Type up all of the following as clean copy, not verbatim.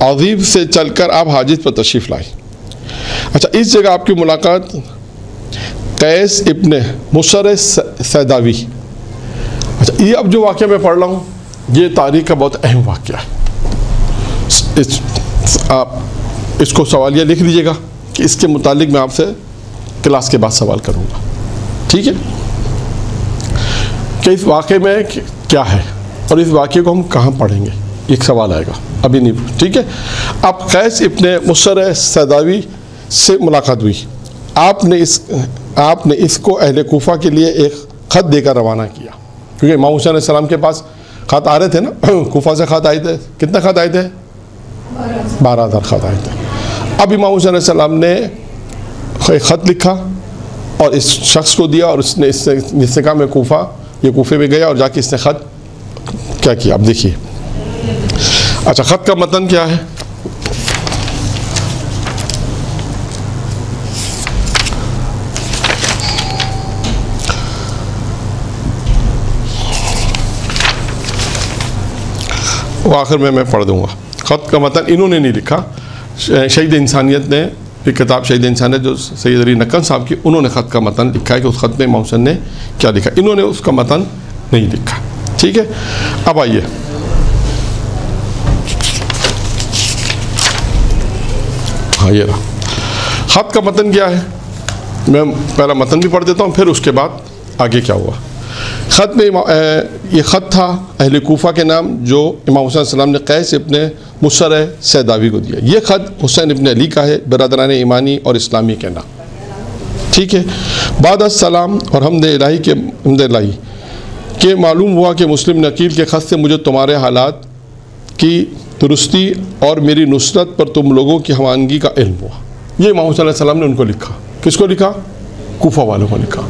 عظیم سے چل کر آپ حاجت پر تشریف لائے۔ اچھا، اس جگہ آپ کی ملاقات قیس ابن مصر سیداوی۔ اچھا، یہ اب جو واقعہ میں پڑھ رہا ہوں یہ تاریخ کا بہت اہم واقعہ ہے۔ آپ اس کو سوالیہ لکھ لیجیے گا کہ اس کے متعلق میں آپ سے کلاس کے بعد سوال کروں گا، ٹھیک ہے؟ کہ اس واقعے میں کیا ہے اور اس واقعے کو ہم کہاں پڑھیں گے، ایک سوال آئے گا، ابھی نہیں، ٹھیک ہے؟ اب قیس ابن مصر سیداوی سے ملاقات ہوئی۔ آپ نے اس کو اہل کوفہ کے لیے ایک خط دے کر روانہ کیا، کیونکہ امام حسین علیہ السلام کے پاس خط آ رہے تھے نا، کوفہ سے خط آئے تھے۔ کتنے خط آئے تھے؟ 12,000 خط آئے تھے۔ اب امام حسین علیہ السلام نے ایک خط لکھا اور اس شخص کو دیا، اور اس نے کہا میں کوفے میں گیا اور جا کے اس نے خط کیا کیا، اب دیکھیے۔ اچھا، خط کا متن کیا ہے؟ وہ آخر میں پڑھ دوں گا۔ خط کا متن انہوں نے نہیں لکھا، شہید انسانیت نے ایک کتاب شہید انسانیت جو سید علی نقن صاحب کی، انہوں نے خط کا متن لکھا ہے کہ اس خط میں امام حسین نے کیا لکھا، انہوں نے اس کا متن نہیں لکھا، ٹھیک ہے؟ اب آئیے، ہاں یہ رہا خط کا متن کیا ہے۔ میں پہلا متن بھی پڑھ دیتا ہوں، پھر اس کے بعد آگے کیا ہوا۔ خط میں یہ خط تھا اہل کوفہ کے نام جو امام حسین علیہ السلام نے قیس ابن مصر سیداوی کو دیا۔ یہ خط حسین ابن علی کا ہے، برادران ایمانی اور اسلامی کے نام، ٹھیک ہے؟ بعد السلام اور حمد الہی کہ معلوم ہوا کہ مسلم نقیل کے خط سے مجھے تمہارے حالات کی درستی اور میری نصرت پر تم لوگوں کی ہوانگی کا علم ہوا۔ یہ امام حسین علیہ السلام نے ان کو لکھا۔ کس کو لکھا؟ کوفہ والوں کو لکھا۔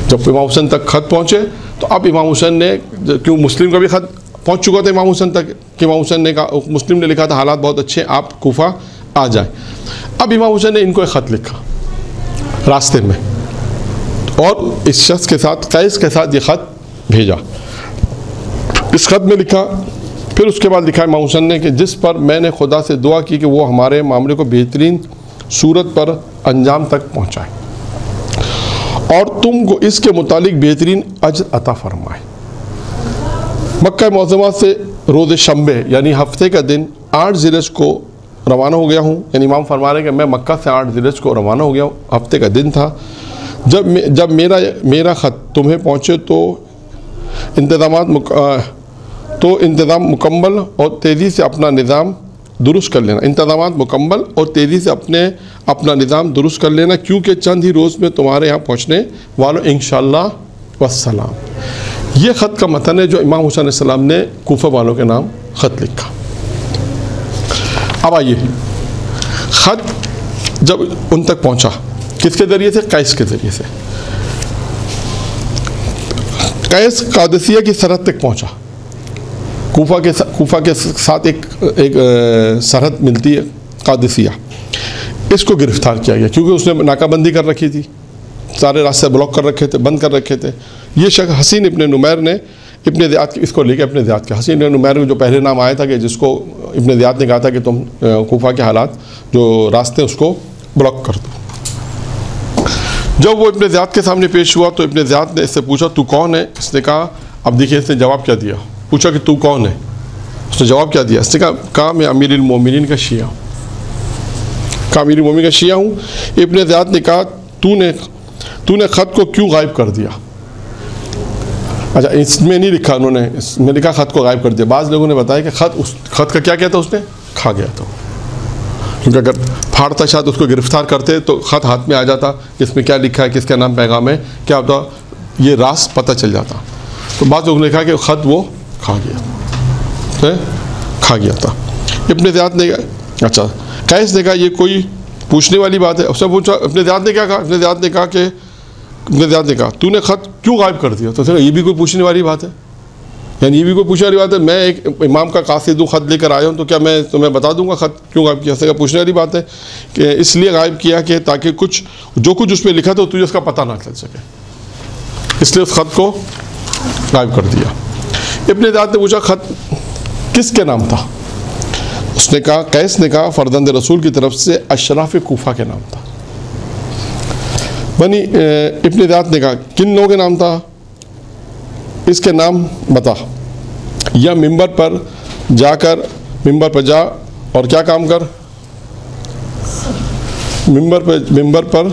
جب امام حسین تک خط پہنچے تو اب امام حسین نے، کیوں مسلم کا بھی خط پہنچ چکا تھا امام حسین تک کہ امام حسین نے کہا، مسلم نے لکھا تھا حالات بہت اچھے، آپ کوفہ آ جائیں۔ اب امام حسین نے ان کو ایک خط لکھا راستے میں، اور اس شخص کے ساتھ، قیس کے ساتھ یہ خط بھیجا۔ اس خط میں لکھا، پھر اس کے بعد لکھا امام حسین نے کہ جس پر میں نے خدا سے دعا کی کہ وہ ہمارے معاملے کو بہترین صورت پر انجام تک پہنچائے اور تم کو اس کے متعلق بہترین اجر عطا فرمائے۔ مکہ معظمہ سے روز شنبے یعنی ہفتے کا دن 8 ذی الحجہ کو روانہ ہو گیا ہوں، یعنی امام فرما رہے ہیں کہ میں مکہ سے 8 ذی الحجہ کو روانہ ہو گیا ہوں، ہفتے کا دن تھا۔ جب میرا خط تمہیں پہنچے تو انتظام مکمل اور تیزی سے اپنا نظام درست کر لینا، انتظامات مکمل اور تیزی سے اپنا نظام درست کر لینا، کیونکہ چند ہی روز میں تمہارے یہاں پہنچنے والوں انشاءاللہ والسلام۔ یہ خط کا متن ہے جو امام حسین علیہ السلام نے کوفہ والوں کے نام خط لکھا۔ اب آئیے، خط جب ان تک پہنچا کس کے ذریعے سے؟ قیس کے ذریعے سے۔ قیس قادسیہ کی سرحد تک پہنچا۔ کوفہ کے ساتھ ایک سرحد ملتی ہے قادسیہ، اس کو گرفتار کیا گیا کیونکہ اس نے ناکہ بندی کر رکھی تھی، سارے راستے بلاک کر رکھے تھے، بند کر رکھے تھے۔ یہ شخص حسین ابن نمیر نے ابن زیاد اس کو لے کے اپنے زیاد کے، حسین ابن نمیر جو پہلے نام آیا تھا کہ جس کو ابن زیاد نے کہا تھا کہ تم کوفہ کے حالات جو راستے اس کو بلاک کر دو۔ جب وہ ابن زیاد کے سامنے پیش ہوا تو ابن زیاد نے اس سے پوچھا تو کون ہے؟ اس نے کہا، اب دیکھیے اس نے جواب کیا دیا، پوچھا کہ تو کون ہے؟ اس نے جواب کیا دیا؟ اس نے کہا میں امیر المومنین کا شیعہ ہوں، کہا امیر المومنین کا شیعہ ہوں۔ ابن زیاد نے کہا تو نے خط کو کیوں غائب کر دیا؟ اچھا، اس میں نہیں لکھا انہوں نے، اس میں لکھا خط کو غائب کر دیا۔ بعض لوگوں نے بتایا کہ خط کا کیا تھا، اس نے کھا گیا تھا، کیونکہ اگر پھاڑتا شاید اس کو گرفتار کرتے تو خط ہاتھ میں آ جاتا، اس میں کیا لکھا ہے، کس کا نام پیغام ہے، کیا ہوتا، یہ راز پتہ چل جاتا۔ تو بعض لوگوں نے کہا کہ خط وہ کھا گیا تھا۔ ابن زیاد نے اچھا قیس نے کہا یہ کوئی پوچھنے والی بات ہے؟ اس نے پوچھا، ابن زیاد نے کیا کہا؟ ابن زیاد نے کہا تو نے خط کیوں غائب کر دیا؟ تو اس نے کہا یہ بھی کوئی پوچھنے والی بات ہے، یعنی یہ بھی کوئی پوچھنے والی بات ہے، میں ایک امام کا قاصد ہوں، خط لے کر آیا ہوں، تو کیا میں تمہیں بتا دوں گا خط کیوں غائب کیا؟ اس نے کہا پوچھنے والی بات ہے کہ اس لیے غائب کیا کہ تاکہ جو کچھ اس میں لکھا تھا تجھے اس کا پتہ نہ چل سکے، اس لیے اس خط کو غائب کر دیا۔ ابن زیاد نے پوچھا خط کس کے نام تھا؟ اس نے کہا، قیس نے کہا فرزند رسول کی طرف سے اشراف کوفہ کے نام تھا۔ بنی ابن زیاد نے کہا کن لوگوں کے نام تھا؟ اس کے نام بتا، یا ممبر پر جا کر، ممبر پر جا اور کیا کام کر؟ ممبر پر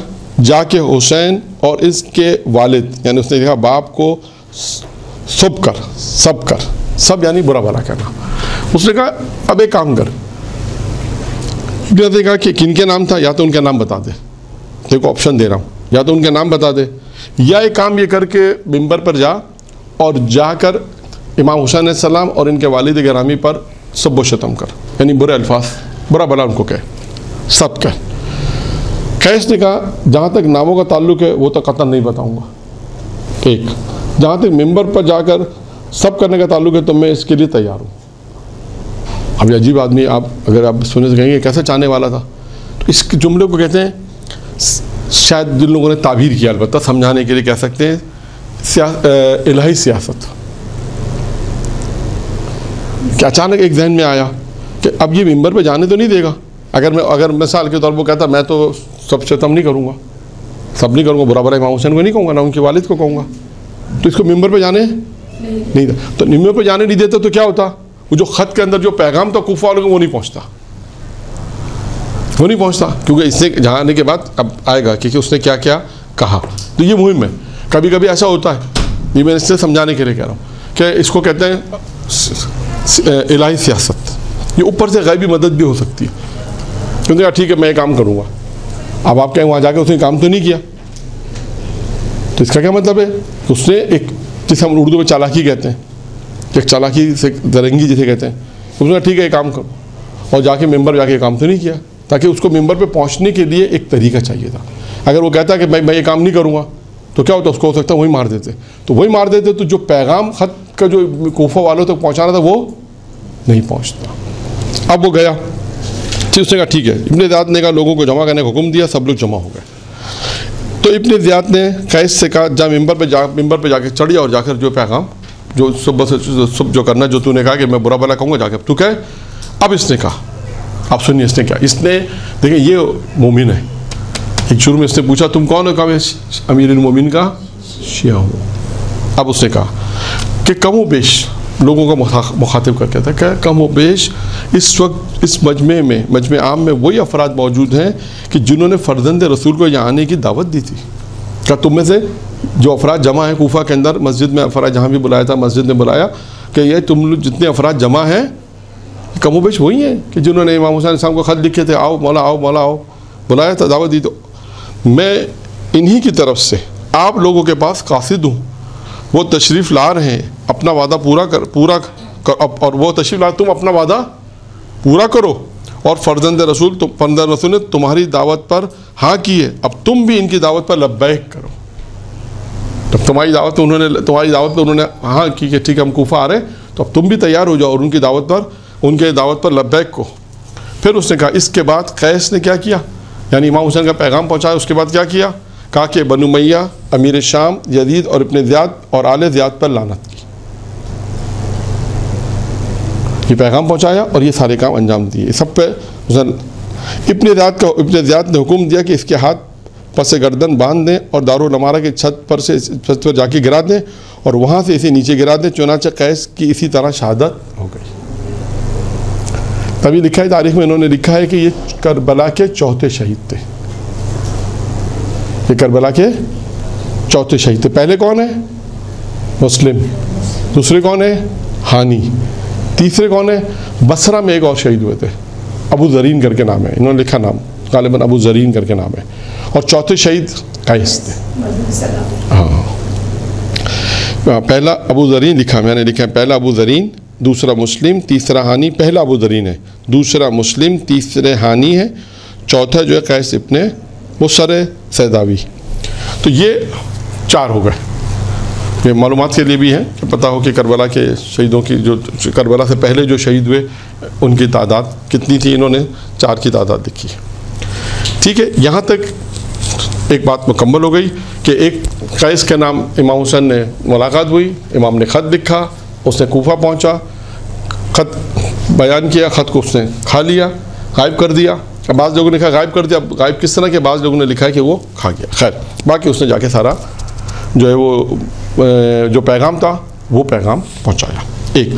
جا کے حسین اور اس کے والد، یعنی اس نے کہا باپ کو سب کر یعنی برا بھلا کہنا۔ اس نے کہا اب ایک کام کر، نے کہا کہ کن کے نام تھا؟ یا تو ان کا نام بتا دے، دیکھو آپشن دے رہا ہوں، یا تو ان کا نام بتا دے، یا ایک کام یہ کر کے ممبر پر جا اور جا کر امام حسین علیہ السلام اور ان کے والد گرامی پر سب و شتم کر، یعنی برے الفاظ، برا بھلا ان کو کہے، سب کہے۔ قیس نے کہا جہاں تک ناموں کا تعلق ہے وہ تو قطعاً نہیں بتاؤں گا، ایک جہاں تک ممبر پر جا کر سب کرنے کا تعلق ہے تو میں اس کے لیے تیار ہوں۔ اب یہ عجیب آدمی، آپ اگر آپ سننے سے کہیں گے کیسے چاہنے والا تھا، تو اس جملے کو کہتے ہیں، شاید جن لوگوں نے تعبیر کیا، البتہ سمجھانے کے لیے کہہ سکتے ہیں الہی سیاست، کہ اچانک ایک ذہن میں آیا کہ اب یہ ممبر پہ جانے تو نہیں دے گا۔ اگر مثال کے طور پر کہتا میں تو سب شتم نہیں کروں گا، برا بھلا امام حسین کو نہیں کہوں گا، نہ ان کے والد کو کہوں گا، تو اس کو ممبر پہ جانے نہیں تھا۔ تو ممبر پہ جانے نہیں دیتا تو کیا ہوتا؟ وہ جو خط کے اندر جو پیغام تھا کوفہ والوں کو وہ نہیں پہنچتا، کیونکہ اس سے جانے کے بعد اب آئے گا کہ اس نے کیا کیا کہا۔ تو یہ مہم ہے، کبھی کبھی ایسا ہوتا ہے، یہ میں اس سے سمجھانے کے لیے کہہ رہا ہوں کہ اس کو کہتے ہیں الہی سیاست۔ یہ اوپر سے غیبی مدد بھی ہو سکتی ہے، کیونکہ ٹھیک ہے میں یہ کام کروں گا، اب آپ کہیں وہاں جا کے اس نے کام تو نہیں کیا، تو اس کا کیا مطلب ہے؟ اس نے ایک، جسے ہم اردو میں چالاکی کہتے ہیں، ایک چالاکی سے درنگی جسے کہتے ہیں، اس نے ٹھیک ہے یہ کام کرو، اور جا کے ممبر جا کے کام تو نہیں کیا، تاکہ اس کو ممبر پہ پہنچنے کے لیے ایک طریقہ چاہیے تھا۔ اگر وہ کہتا ہے کہ میں یہ کام نہیں کروں گا تو کیا ہوتا؟ اس کو ہو سکتا ہے وہی مار دیتے، تو جو پیغام خط کا جو کوفہ والوں تک پہنچانا تھا وہ نہیں پہنچتا۔ اب وہ گیا، اس نے کہا ٹھیک ہے، ابن زیاد نے کہا لوگوں کو جمع کرنے کا حکم دیا، سب لوگ جمع ہو گئے۔ تو ابن زیاد نے قیس سے کہا جا ممبر پہ جا کے چڑھ جا اور جا کر جو پیغام جو صبح جو کرنا، جو تو نے کہا کہ میں برا بھلا کہوں گا، جا کے تو کہے۔ اب اس نے کہا، اب سنیے اس نے کیا، اس نے دیکھیں یہ مومن ہے، ایک شروع میں اس نے پوچھا تم کون ہو؟ کہا میں امیر المومنین کا شیعہ ہوں۔ اب اس نے کہا کہ کم و بیش لوگوں کو مخاطب کر کے تھا کہ کم و بیش اس وقت اس مجمع عام میں وہی افراد موجود ہیں کہ جنہوں نے فرزند رسول کو یہاں آنے کی دعوت دی تھی۔ کیا تم میں سے جو افراد جمع ہیں کوفہ کے اندر، مسجد میں افراد جہاں بھی بلایا تھا، مسجد میں بلایا، کہ یہ تم لوگ جتنے افراد جمع ہیں کم و بیش وہی ہیں کہ جنہوں نے امام حسین صاحب کو خط لکھے تھے، آؤ مولا آؤ مولا آؤ، بلایا تھا، دعوت دی۔ تو میں انہی کی طرف سے آپ لوگوں کے پاس قاصد ہوں، وہ تشریف لا رہے ہیں، اپنا وعدہ پورا کر اور وہ تشریف لا، تم اپنا وعدہ پورا کرو، اور فرزند رسول نے تمہاری دعوت پر ہاں کی ہے، اب تم بھی ان کی دعوت پر لبیک کرو۔ جب تمہاری دعوت پہ انہوں نے ہاں کی کہ ٹھیک ہے ہم کوفہ آ رہے ہیں، تو اب تم بھی تیار ہو جاؤ اور ان کے دعوت پر لبیک کو۔ پھر اس نے کہا، اس کے بعد قیس نے کیا کیا، یعنی امام حسین کا پیغام پہنچایا، اس کے بعد کیا کیا؟ کہا کہ بنو امیہ، امیر شام، یزید اور ابن زیاد اور آل زیاد پر لعنت کی۔ یہ پیغام پہنچایا اور یہ سارے کام انجام دیے سب پہ۔ ابن زیاد نے حکم دیا کہ اس کے ہاتھ پس گردن باندھ دیں اور دارالعمارہ کی چھت پر جا کے گرا دیں اور وہاں سے اسے نیچے گرا دیں۔ چنانچہ قیس کی اسی طرح شہادت ہو گئی۔ تبھی لکھا ہے تاریخ میں، انہوں نے لکھا ہے کہ یہ کربلا کے چوتھے شہید تھے، یہ کربلا کے چوتھے شہید تھے۔ پہلے کون ہے؟ مسلم، دوسرے کون ہے؟ ہانی، تیسرے کون ہے؟ بصرہ میں ایک اور شہید ہوئے تھے، ابو زرین کر کے نام ہے، انہوں نے لکھا نام غالباً ابو زرین کر کے نام ہے، اور چوتھے شہید قیس تھے۔ ہاں، پہلا ابو زرین لکھا، میں نے لکھا ہے پہلا ابو زرین، دوسرا مسلم، تیسرا ہانی۔ پہلا ابو زرین ہے، دوسرا مسلم، تیسرے ہانی ہے، چوتھا جو ہے قیس ابن مصر سیداوی۔ تو یہ چار ہو گئے۔ یہ معلومات کے لیے بھی ہے کہ پتہ ہو کہ کربلا کے شہیدوں کی، جو کربلا سے پہلے جو شہید ہوئے ان کی تعداد کتنی تھی، انہوں نے 4 کی تعداد لکھی۔ ٹھیک ہے، یہاں تک ایک بات مکمل ہو گئی کہ ایک قیس کے نام امام حسین نے ملاقات ہوئی، امام نے خط لکھا، اس نے کوفہ پہنچا، خط بیان کیا، خط کو اس نے کھا لیا، غائب کر دیا. اب بعض لوگوں نے کہا غائب کر دیا، غائب کس طرح کہ بعض لوگوں نے لکھا ہے کہ وہ کھا گیا. خیر باقی اس نے جا کے سارا جو ہے وہ جو پیغام تھا وہ پیغام پہنچایا. ایک